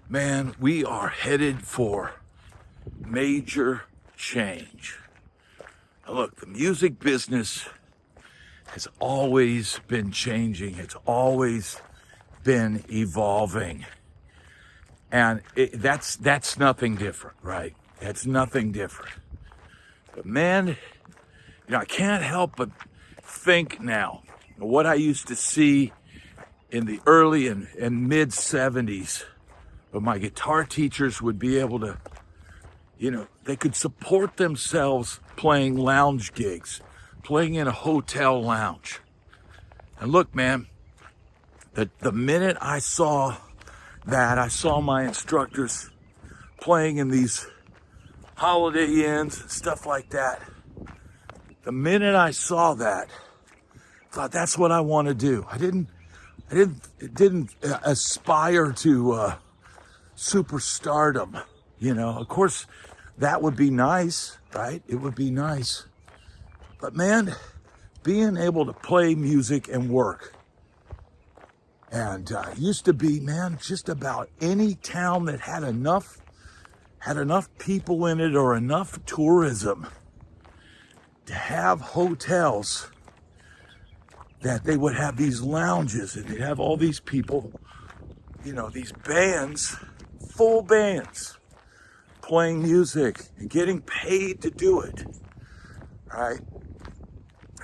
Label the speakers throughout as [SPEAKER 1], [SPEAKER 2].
[SPEAKER 1] Man, we are headed for major change. Now look, the music business has always been changing. It's always been evolving. And that's nothing different, right? That's nothing different. But man, I can't help but think now what I used to see in the early and mid 70s. But my guitar teachers would be able to, they could support themselves playing lounge gigs, playing in a hotel lounge. And look, man, the minute I saw that, I saw my instructors playing in these Holiday Inns and stuff like that. The minute I saw that, I thought that's what I want to do. I didn't aspire to superstardom, Of course, that would be nice, right? It would be nice. But man, being able to play music and work, and used to be, man, just about any town that had enough people in it or enough tourism to have hotels, that they would have these lounges and they'd have all these people, these bands, full bands, playing music and getting paid to do it, right?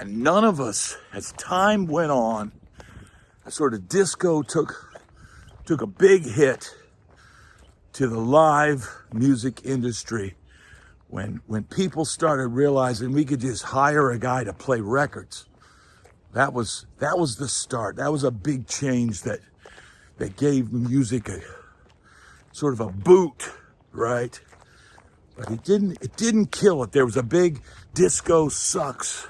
[SPEAKER 1] And none of us, as time went on, sort of disco took a big hit to the live music industry when people started realizing we could just hire a guy to play records. That was the start. That was a big change that gave music a sort of a boot, right? But it didn't kill it. There was a big disco sucks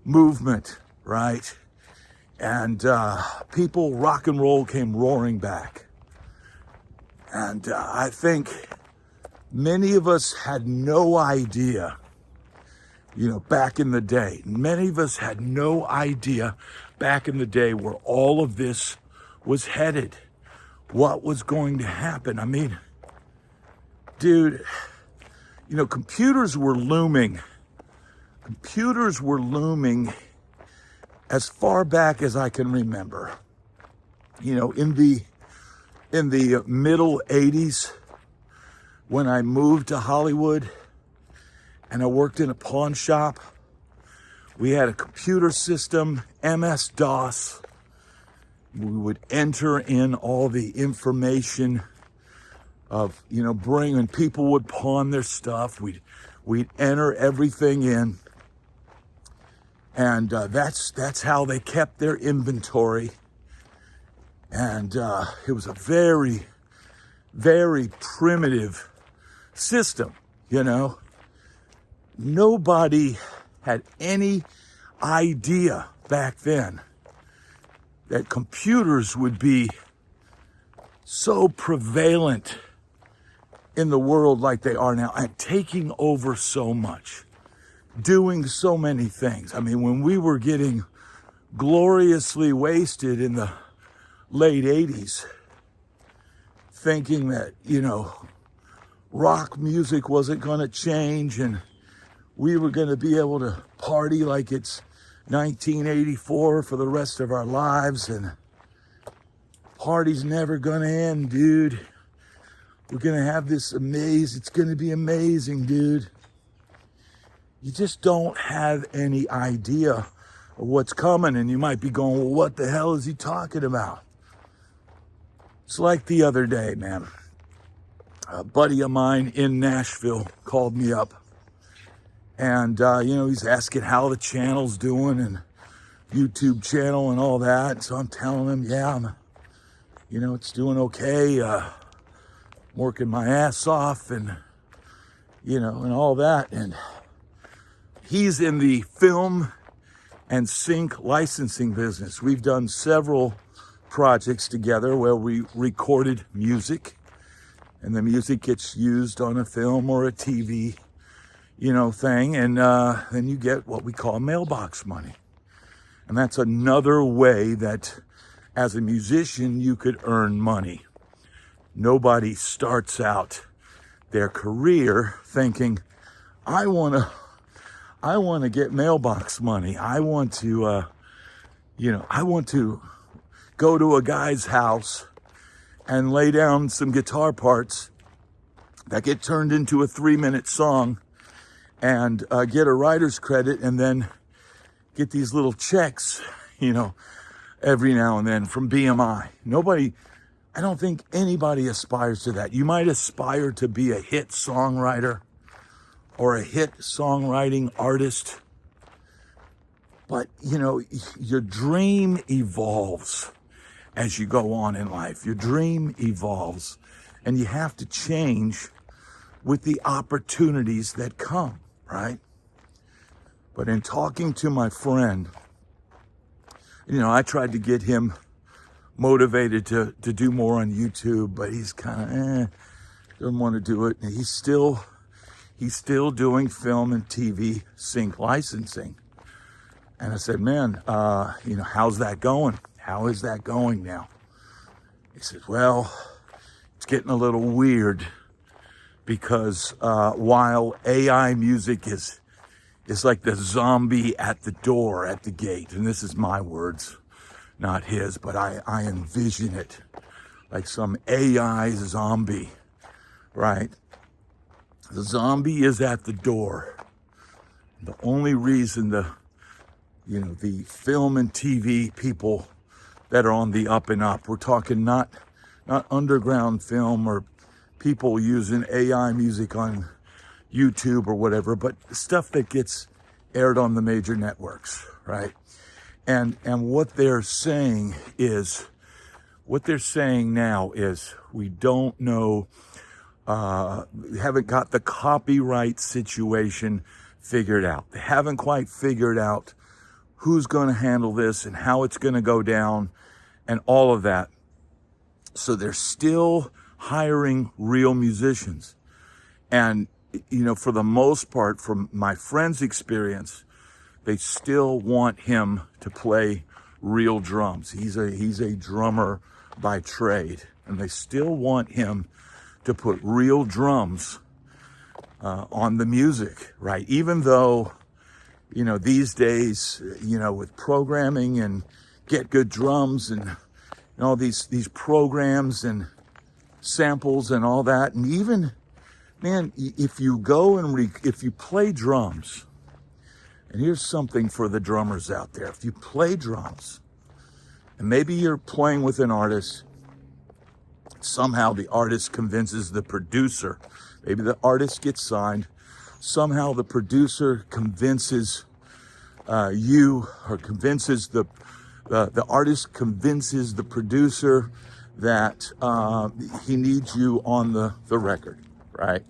[SPEAKER 1] movement, right? And rock and roll came roaring back. And I think many of us had no idea, back in the day. Many of us had no idea back in the day where all of this was headed, what was going to happen. I mean, dude, computers were looming. Computers were looming as far back as I can remember. In the middle 80s, when I moved to Hollywood and I worked in a pawn shop, we had a computer system, MS-DOS. We would enter in all the information of, when people would pawn their stuff, we'd enter everything in. And that's how they kept their inventory. And it was a very, very primitive system, Nobody had any idea back then that computers would be so prevalent in the world like they are now and taking over so much, doing so many things. I mean, when we were getting gloriously wasted in the late 80s, thinking that, rock music wasn't going to change and we were going to be able to party like it's 1984 for the rest of our lives, and party's never going to end, dude. We're going to have this it's going to be amazing, dude. You just don't have any idea of what's coming, and you might be going, well, what the hell is he talking about? It's like the other day, man. A buddy of mine in Nashville called me up, and, he's asking how the channel's doing and YouTube channel and all that. And so I'm telling him, yeah, it's doing okay. Working my ass off and, and all that. And he's in the film and sync licensing business. We've done several projects together where we recorded music, and the music gets used on a film or a TV, thing. And then you get what we call mailbox money. And that's another way that as a musician, you could earn money. nobody starts out their career thinking, I want to get mailbox money. I want to go to a guy's house and lay down some guitar parts that get turned into a 3-minute song and get a writer's credit and then get these little checks, every now and then from BMI. I don't think anybody aspires to that. You might aspire to be a hit songwriter or a hit songwriting artist, but your dream evolves as you go on in life. Your dream evolves, and you have to change with the opportunities that come, right? But in talking to my friend, I tried to get him motivated to do more on YouTube, but he's kind of doesn't want to do it. And he's still doing film and TV sync licensing. And I said, man, how's that going? How is that going now? He says, well, it's getting a little weird because while AI music is like the zombie at the door, at the gate, and this is my words, not his, but I envision it like some AI zombie, right? The zombie is at the door. The only reason the film and TV people that are on the up and up, we're talking not underground film or people using AI music on YouTube or whatever, but stuff that gets aired on the major networks, right? And what they're saying now is we don't know, we haven't got the copyright situation figured out. They haven't quite figured out who's going to handle this and how it's going to go down and all of that. So they're still hiring real musicians. And, for the most part, from my friend's experience, they still want him to play real drums. He's a drummer by trade, and they still want him to put real drums on the music, right? Even though, these days, with programming and Get Good Drums and all these programs and samples and all that, and even, man, if you go and if you play drums, and here's something for the drummers out there. If you play drums, and maybe you're playing with an artist, somehow the artist convinces the producer, maybe the artist gets signed, somehow the producer convinces you, or convinces the artist convinces the producer that he needs you on the record, right?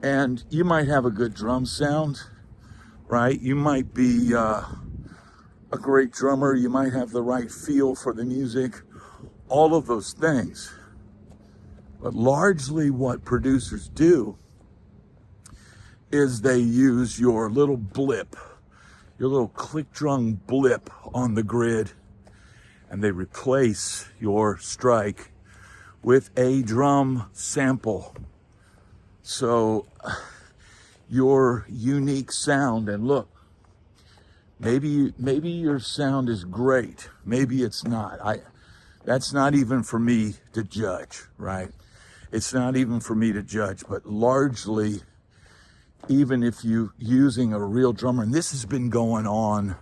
[SPEAKER 1] And you might have a good drum sound, right? You might be a great drummer. You might have the right feel for the music, all of those things. But largely what producers do is they use your little blip, your little click drum blip on the grid, and they replace your strike with a drum sample. So your unique sound, and look, maybe your sound is great, maybe it's not. That's not even for me to judge, right? It's not even for me to judge, but largely, even if you're using a real drummer, and this has been going on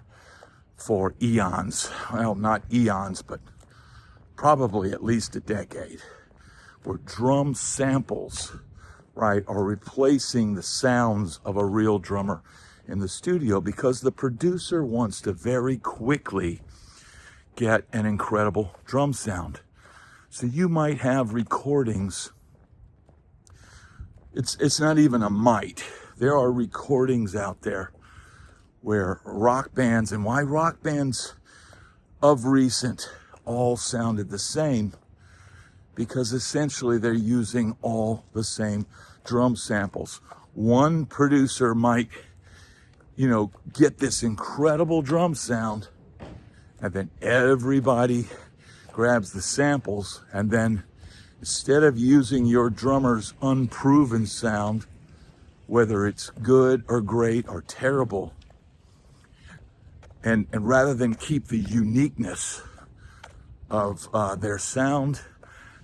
[SPEAKER 1] for eons, well, not eons, but probably at least a decade, where drum samples, right, are replacing the sounds of a real drummer in the studio because the producer wants to very quickly get an incredible drum sound. So you might have recordings. It's not even a might. There are recordings out there where rock bands, and why rock bands of recent all sounded the same, because essentially they're using all the same drum samples. One producer might, get this incredible drum sound, and then everybody grabs the samples, and then Instead of using your drummer's unproven sound, whether it's good or great or terrible, and rather than keep the uniqueness of their sound,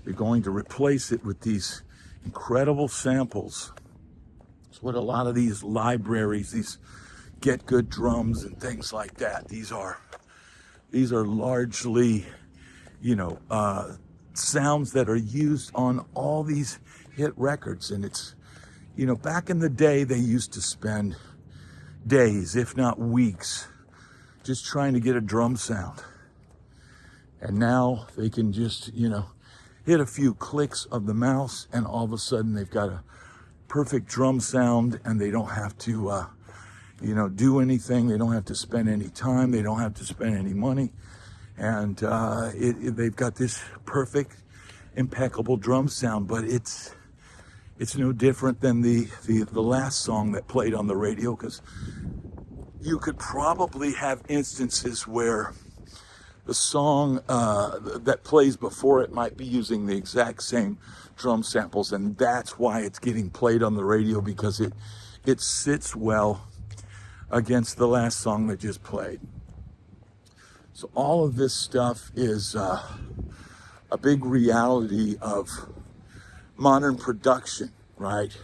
[SPEAKER 1] they're going to replace it with these incredible samples. It's what a lot of these libraries, these Get Good Drums and things like that, these are largely, sounds that are used on all these hit records. And it's, back in the day, they used to spend days, if not weeks, just trying to get a drum sound. And now they can just, hit a few clicks of the mouse, and all of a sudden they've got a perfect drum sound, and they don't have to, do anything. They don't have to spend any time. They don't have to spend any money. And they've got this perfect, impeccable drum sound. But it's no different than the last song that played on the radio, because you could probably have instances where the song that plays before it might be using the exact same drum samples, and that's why it's getting played on the radio, because it sits well against the last song that just played. So all of this stuff is a big reality of modern production, right?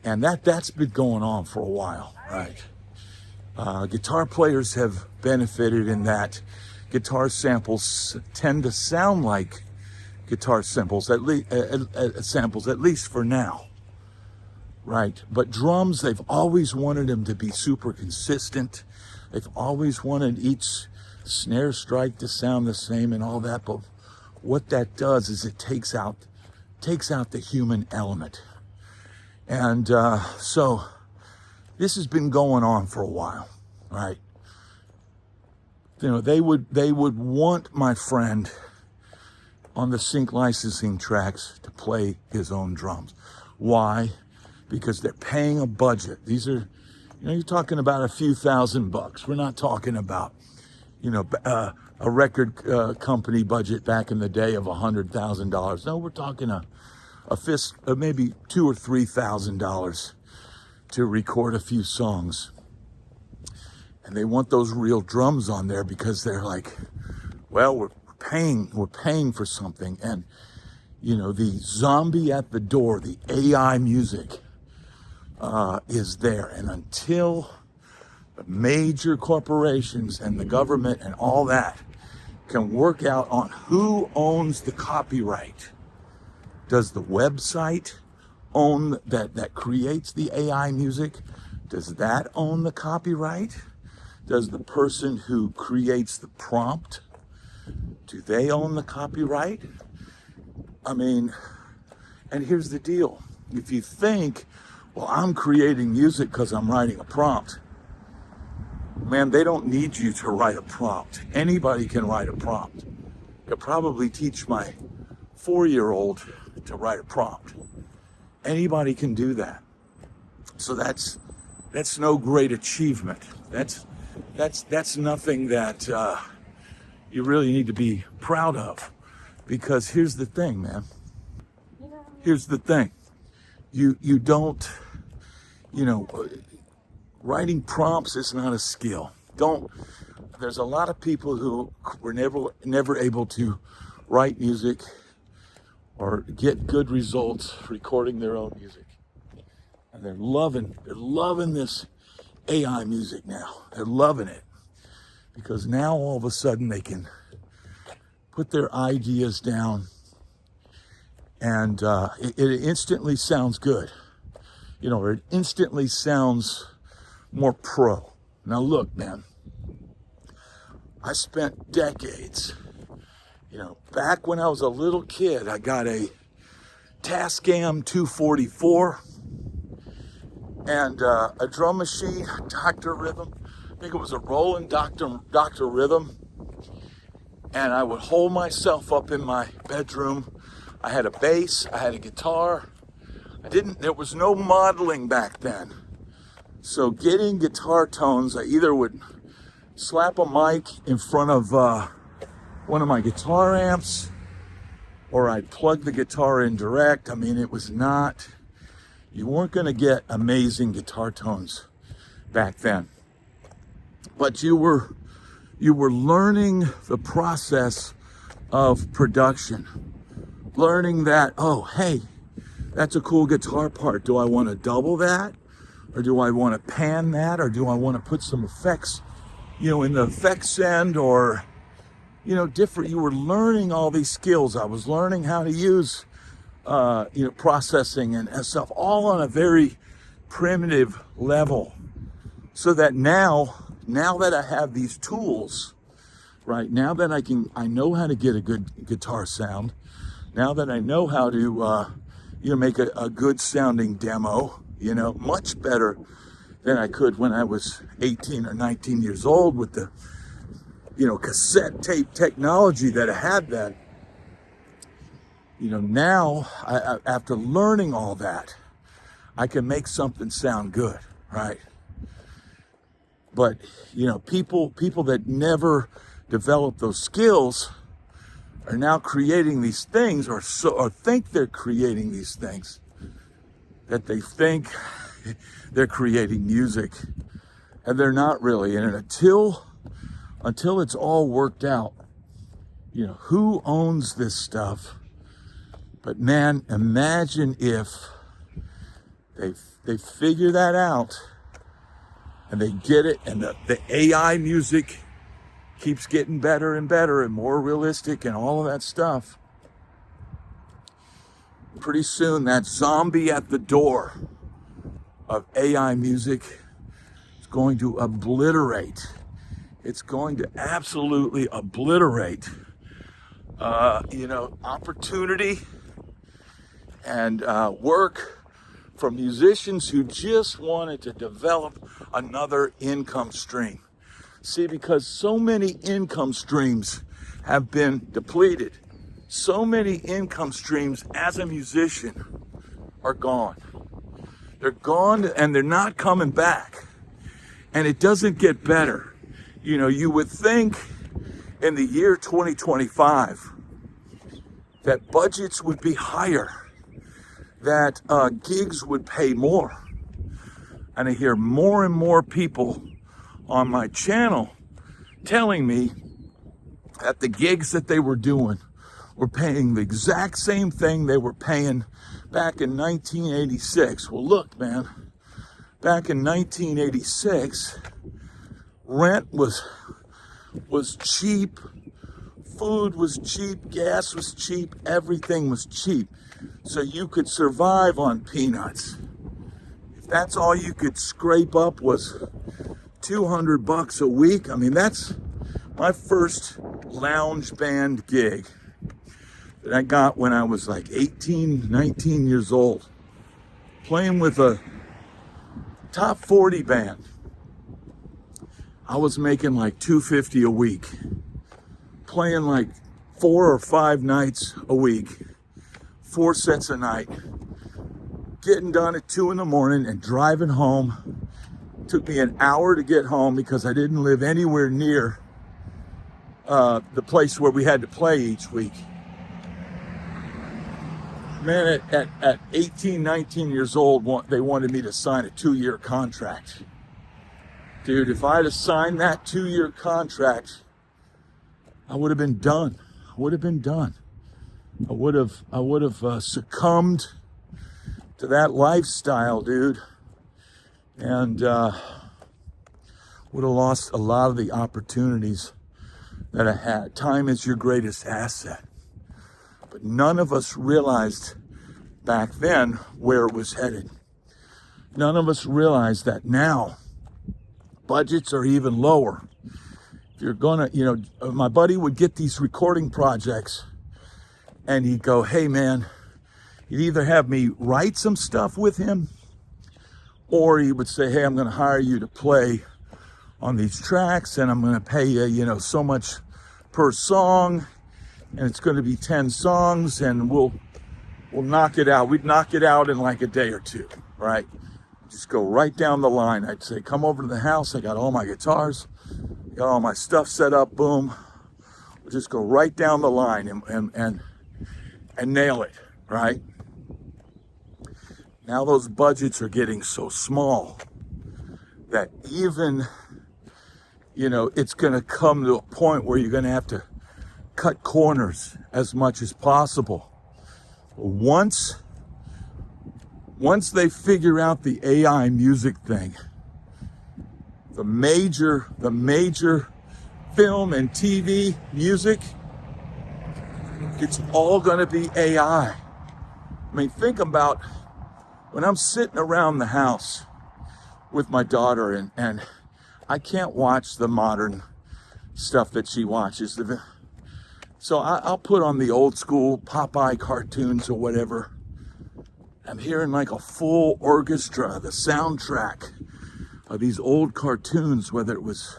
[SPEAKER 1] And that's been going on for a while, right? Guitar players have benefited in that guitar samples tend to sound like guitar samples, at least for now, right? But drums, they've always wanted them to be super consistent. They've always wanted each snare strike to sound the same and all that. But what that does is it takes out the human element. And so this has been going on for a while, right? They would want my friend on the sync licensing tracks to play his own drums. Why? Because they're paying a budget. These are, you're talking about a few $1,000. We're not talking about, a record company budget back in the day of $100,000. No, we're talking maybe $2,000 or $3,000 to record a few songs. And they want those real drums on there because they're like, well, we're paying for something. And, the zombie at the door, the AI music is there. And until the major corporations and the government and all that can work out on who owns the copyright, does the website own that creates the AI music? Does that own the copyright? Does the person who creates the prompt, do they own the copyright? And here's the deal. If you think, well, I'm creating music because I'm writing a prompt, man, they don't need you to write a prompt. Anybody can write a prompt. I could probably teach my 4-year-old to write a prompt. Anybody can do that. So that's no great achievement. That's nothing that you really need to be proud of, because here's the thing, man. Here's the thing. You don't, writing prompts is not a skill. There's a lot of people who were never able to write music or get good results recording their own music. And they're loving this AI music now. They're loving it because now all of a sudden they can put their ideas down and it instantly sounds good. Or it instantly sounds more pro. Now look, man, I spent decades, back when I was a little kid, I got a Tascam 244 and a drum machine, Dr. Rhythm. I think it was a Roland Dr. Rhythm. And I would hold myself up in my bedroom. I had a bass, I had a guitar. There was no modeling back then. So getting guitar tones, I either would slap a mic in front of one of my guitar amps, or I'd plug the guitar in direct. I mean, it was not, you weren't going to get amazing guitar tones back then. But you were learning the process of production. Learning that, oh, hey, that's a cool guitar part. Do I want to double that? Or do I want to pan that? Or do I want to put some effects, in the effects end, or, different. You were learning all these skills. I was learning how to use, processing and stuff, all on a very primitive level. So that now that I have these tools, right, now that I know how to get a good guitar sound, now that I know how to, make a good sounding demo, much better than I could when I was 18 or 19 years old with the, cassette tape technology that I had then. Now, after learning all that, I can make something sound good, right? But, people that never develop those skills are now creating these things, or think they're creating these things, that they think they're creating music, and they're not really. And until it's all worked out, who owns this stuff? But man, imagine if they figure that out and they get it, and the AI music keeps getting better and better and more realistic and all of that stuff. Pretty soon, that zombie at the door of AI music is going to obliterate. It's going to absolutely obliterate, opportunity and work for musicians who just wanted to develop another income stream. See, because so many income streams have been depleted. So many income streams as a musician are gone. They're gone, and they're not coming back. And it doesn't get better. You would think in the year 2025 that budgets would be higher, that gigs would pay more. And I hear more and more people on my channel telling me that the gigs that they were doing were paying the exact same thing they were paying back in 1986. Well, look, man, back in 1986, rent was cheap, food was cheap, gas was cheap, everything was cheap. So you could survive on peanuts. If that's all you could scrape up was $200 a week. I mean, that's my first lounge band gig that I got when I was like 18, 19 years old, playing with a top 40 band. I was making like $250 a week, playing like 4 or 5 nights a week, 4 sets a night, getting done at 2 a.m. and driving home. Took me an hour to get home because I didn't live anywhere near the place where we had to play each week. Man, at 18, 19 years old, they wanted me to sign a 2-year contract. Dude, if I had signed that 2-year contract, I would have been done. I would have succumbed to that lifestyle, dude. And would have lost a lot of the opportunities that I had. Time is your greatest asset. But none of us realized back then where it was headed. None of us realized that now budgets are even lower. If you're gonna, my buddy would get these recording projects and he'd go, hey man, he'd either have me write some stuff with him, or he would say, hey, I'm going to hire you to play on these tracks, and I'm going to pay you, so much per song, and it's going to be 10 songs, and we'll knock it out. We'd knock it out in like a day or two, right? Just go right down the line. I'd say, come over to the house. I got all my guitars, got all my stuff set up, boom. We'll just go right down the line, and nail it, right? Now those budgets are getting so small that even, it's going to come to a point where you're going to have to cut corners as much as possible. Once they figure out the AI music thing, the major film and TV music, it's all going to be AI. I mean, think about when I'm sitting around the house with my daughter and I can't watch the modern stuff that she watches. So I'll put on the old school Popeye cartoons or whatever. I'm hearing like a full orchestra, the soundtrack of these old cartoons, whether it was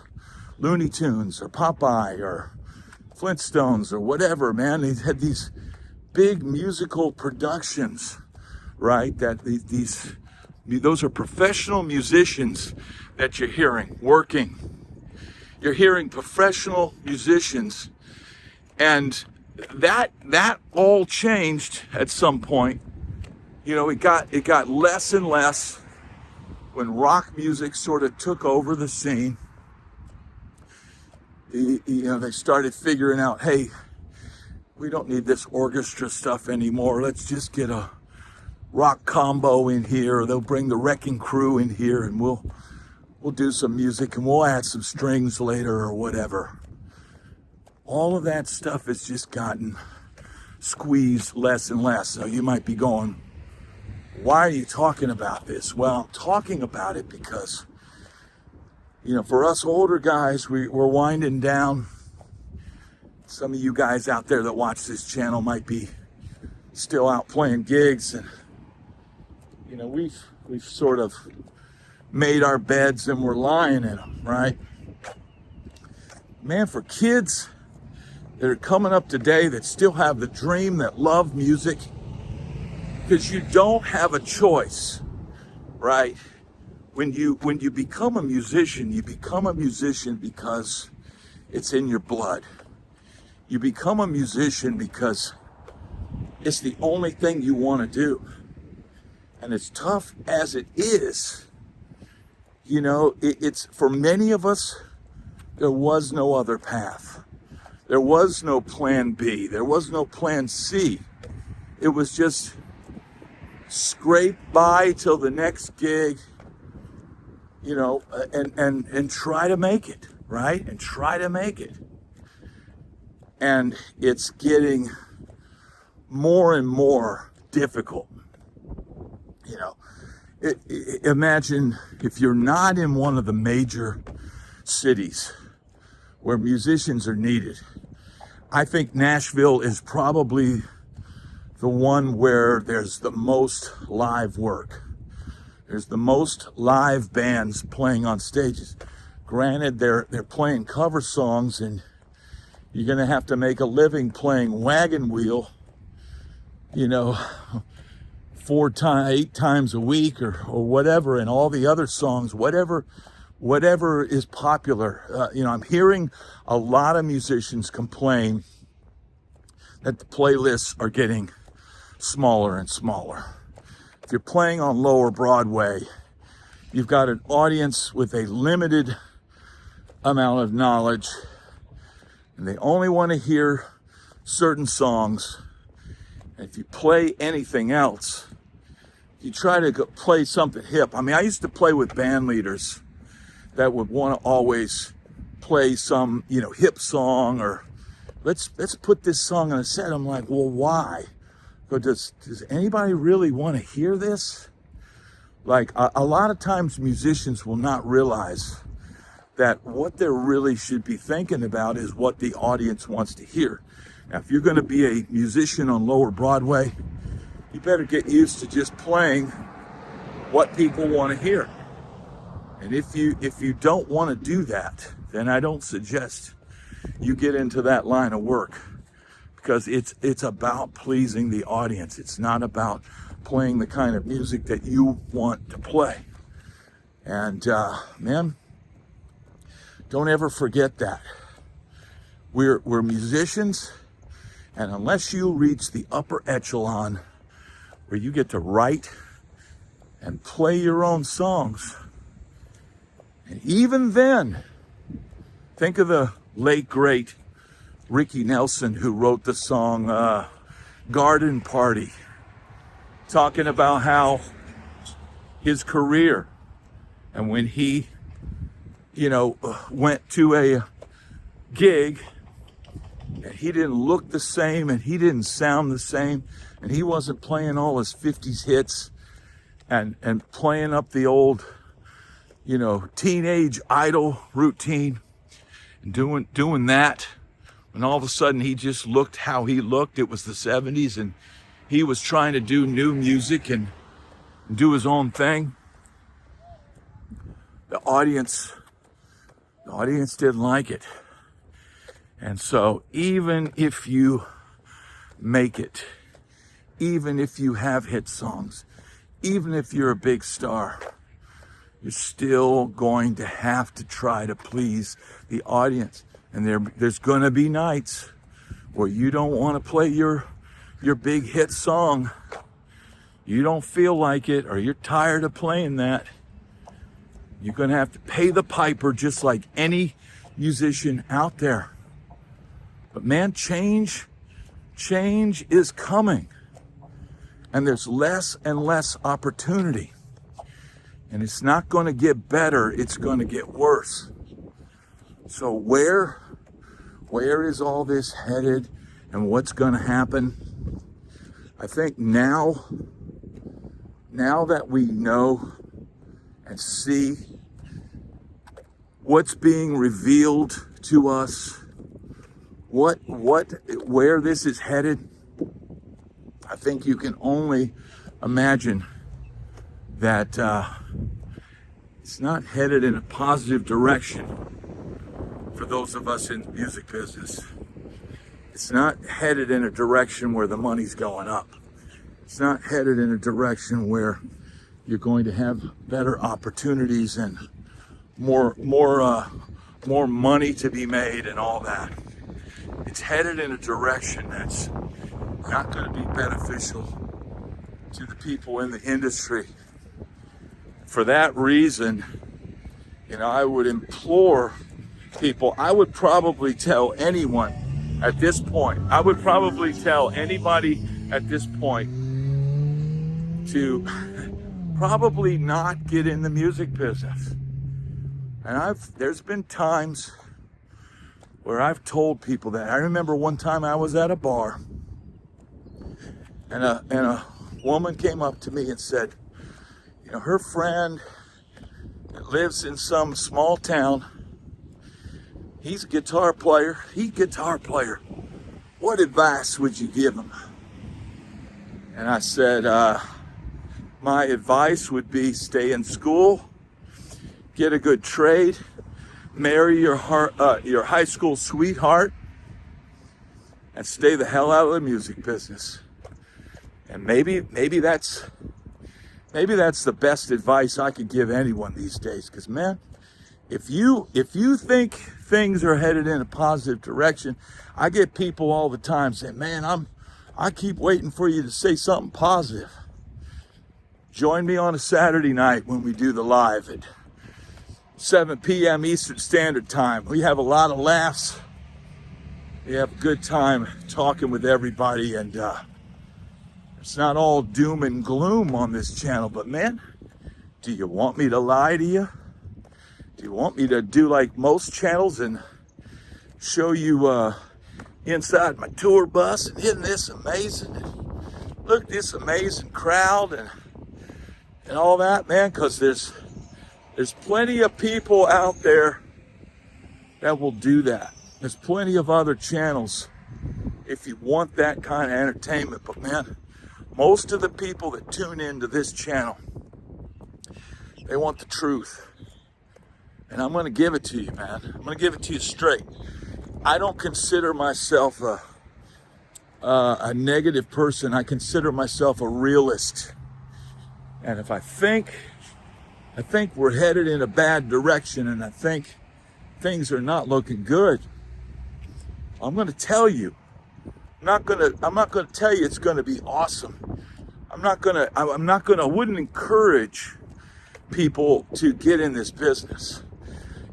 [SPEAKER 1] Looney Tunes or Popeye or Flintstones or whatever, man. They had these big musical productions, right? That those are professional musicians that you're hearing working. You're hearing professional musicians, and that all changed at some point. It got less and less when rock music sort of took over the scene. They started figuring out, hey, we don't need this orchestra stuff anymore. Let's just get a rock combo in here, or they'll bring the Wrecking Crew in here, and we'll do some music, and we'll add some strings later or whatever. All of that stuff has just gotten squeezed less and less. So you might be going, why are you talking about this? Well, I'm talking about it because, for us older guys, we're winding down. Some of you guys out there that watch this channel might be still out playing gigs, and we've sort of made our beds and we're lying in them, right? Man, for kids that are coming up today that still have the dream, that love music, because you don't have a choice, right? When you become a musician, you become a musician because it's in your blood. You become a musician because it's the only thing you want to do. And as tough as it is, it's for many of us, there was no other path. There was no plan B. There was no plan C. It was just scrape by till the next gig, and try to make it, right? And try to make it. And it's getting more and more difficult. Imagine if you're not in one of the major cities where musicians are needed. I think Nashville is probably the one where there's the most live work. There's the most live bands playing on stages. Granted, they're playing cover songs, and you're going to have to make a living playing Wagon Wheel, 8 times a week or whatever, and all the other songs, whatever is popular. I'm hearing a lot of musicians complain that the playlists are getting smaller and smaller. If you're playing on Lower Broadway, you've got an audience with a limited amount of knowledge, and they only want to hear certain songs. And if you play anything else, you try to play something hip. I mean, I used to play with band leaders that would want to always play some, hip song, or let's put this song on a set. I'm like, well, why? But does anybody really want to hear this? Like a lot of times musicians will not realize that what they really should be thinking about is what the audience wants to hear. Now, if you're going to be a musician on Lower Broadway, you better get used to just playing what people want to hear. And if you don't want to do that, then I don't suggest you get into that line of work, because it's about pleasing the audience. It's not about playing the kind of music that you want to play. And man, don't ever forget that. We're musicians, And unless you reach the upper echelon where you get to write and play your own songs, and even then, think of the late, great Ricky Nelson, who wrote the song Garden Party, talking about how his career, and when he, went to a gig, and he didn't look the same, and he didn't sound the same, and he wasn't playing all his 50s hits and playing up the old, teenage idol routine and doing that. And all of a sudden he just looked how he looked. It was the 70s, and he was trying to do new music and do his own thing. The audience didn't like it. And so even if you make it, even if you have hit songs, even if you're a big star, you're still going to have to try to please the audience. And there's going to be nights where you don't want to play your big hit song. You don't feel like it, or you're tired of playing that. You're going to have to pay the piper, just like any musician out there. But man, change is coming. And there's less and less opportunity. And it's not going to get better, it's going to get worse. So where is all this headed, and what's going to happen? I think now that we know and see what's being revealed to us, where this is headed, I think you can only imagine that it's not headed in a positive direction for those of us in the music business. It's not headed in a direction where the money's going up. It's not headed in a direction where you're going to have better opportunities and more money to be made and all that. It's headed in a direction that's not going to be beneficial to the people in the industry. For that reason, I would implore people, I would probably tell anyone at this point, I would probably tell anybody at this point to probably not get in the music business. And there's been times where I've told people that. I remember one time I was at a bar, and a woman came up to me and said, her friend that lives in some small town, he's a guitar player. What advice would you give him? And I said, my advice would be stay in school, get a good trade, marry your high school sweetheart, and stay the hell out of the music business. And maybe that's the best advice I could give anyone these days. Because man, if you think things are headed in a positive direction, I get people all the time saying, man, I keep waiting for you to say something positive. Join me on a Saturday night when we do the live at 7 p.m. Eastern Standard Time. We have a lot of laughs. We have a good time talking with everybody, and it's not all doom and gloom on this channel. But man, do you want me to lie to you? Do you want me to do like most channels and show you inside my tour bus and isn't this amazing? And look at this amazing crowd and all that, man, because there's plenty of people out there that will do that. There's plenty of other channels if you want that kind of entertainment. But man, most of the people that tune into this channel, they want the truth. And I'm going to give it to you, man. I'm going to give it to you straight. I don't consider myself a negative person. I consider myself a realist. And if I think we're headed in a bad direction, and I think things are not looking good, I'm going to tell you. I'm I'm not gonna tell you it's gonna be awesome. I wouldn't encourage people to get in this business.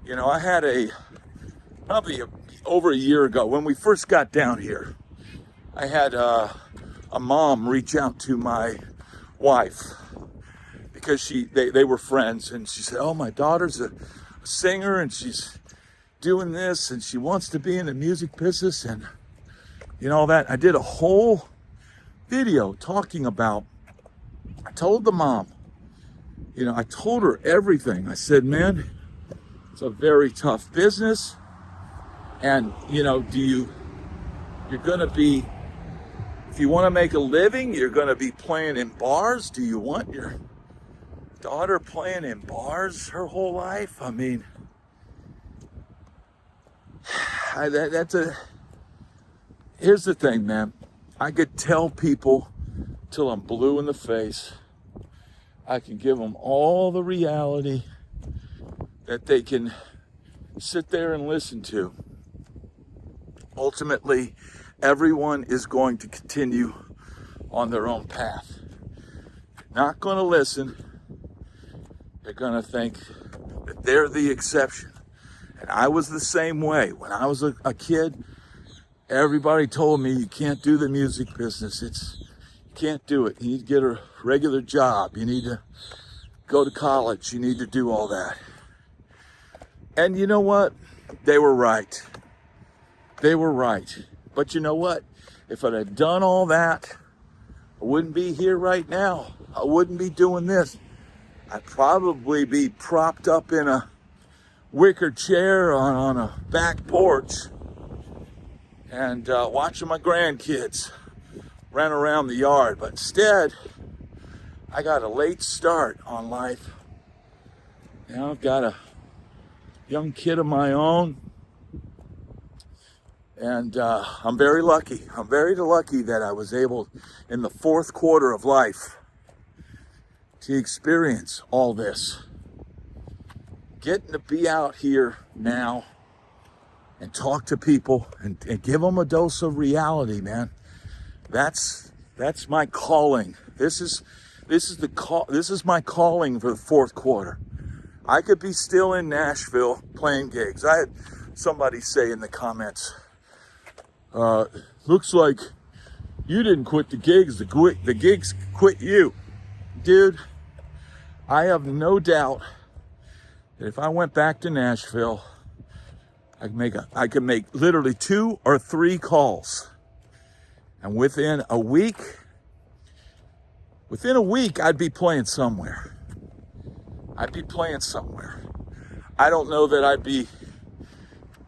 [SPEAKER 1] You know, I had over a year ago when we first got down here, I had a mom reach out to my wife because they were friends, and she said, "Oh, my daughter's a singer and she's doing this and she wants to be in the music business," and you know that I did a whole video talking about. I told the mom, you know, I told her everything. I said, "Man, it's a very tough business, and you know, you're gonna be, if you want to make a living, you're gonna be playing in bars. Do you want your daughter playing in bars her whole life? I mean, here's the thing, man. I could tell people till I'm blue in the face. I can give them all the reality that they can sit there and listen to. Ultimately, everyone is going to continue on their own path. Not going to listen. They're going to think that they're the exception. And I was the same way. When I was a kid, everybody told me you can't do the music business. You can't do it. You need to get a regular job. You need to go to college. You need to do all that. And you know what? They were right. They were right. But you know what? If I'd have done all that, I wouldn't be here right now. I wouldn't be doing this. I'd probably be propped up in a wicker chair on a back porch and watching my grandkids run around the yard. But instead, I got a late start on life. You know, I've got a young kid of my own, and I'm very lucky. I'm very lucky that I was able, in the fourth quarter of life, to experience all this. Getting to be out here now and talk to people and give them a dose of reality, man. That's my calling. This is my calling for the fourth quarter. I could be still in Nashville playing gigs. I had somebody say in the comments, looks like you didn't quit the gigs, the gigs quit you. Dude, I have no doubt that if I went back to Nashville, I could make literally 2 or 3 calls. And within a week, I'd be playing somewhere. I don't know that I'd be,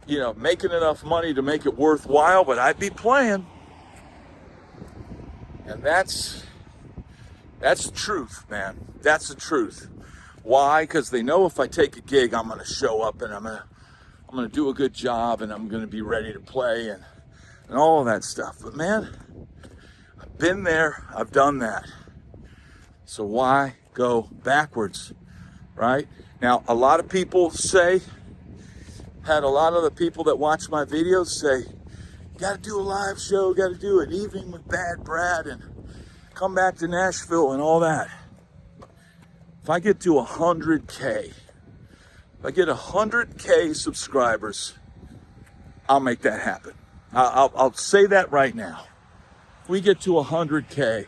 [SPEAKER 1] you know, making enough money to make it worthwhile, but I'd be playing. And that's the truth, man. That's the truth. Why? Because they know if I take a gig, I'm going to show up and I'm going to do a good job and I'm going to be ready to play and all of that stuff. But man, I've been there. I've done that. So why go backwards, right? Now, a lot of people had a lot of the people that watch my videos say, you got to do a live show, got to do an evening with BadBrad and come back to Nashville and all that. If I get to 100K, if I get 100K subscribers, I'll make that happen. I'll say that right now. If we get to 100K,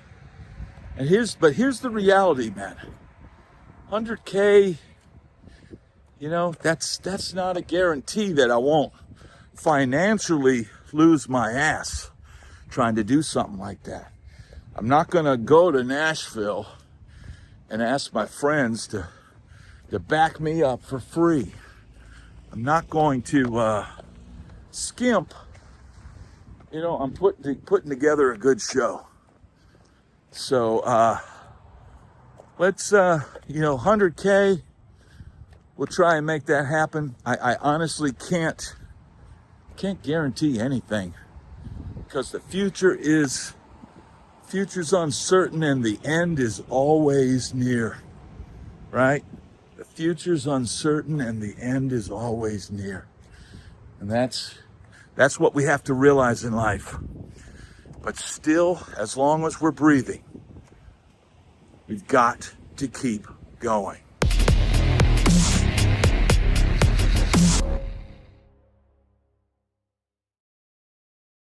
[SPEAKER 1] and here's the reality, man. 100K, you know, that's not a guarantee that I won't financially lose my ass trying to do something like that. I'm not gonna go to Nashville and ask my friends to back me up for free. I'm not going to skimp. You know, I'm putting together a good show. So let's 100K. We'll try and make that happen. I honestly can't guarantee anything because the future's uncertain and the end is always near, right? The future's uncertain and the end is always near. And that's what we have to realize in life. But still, as long as we're breathing, we've got to keep going.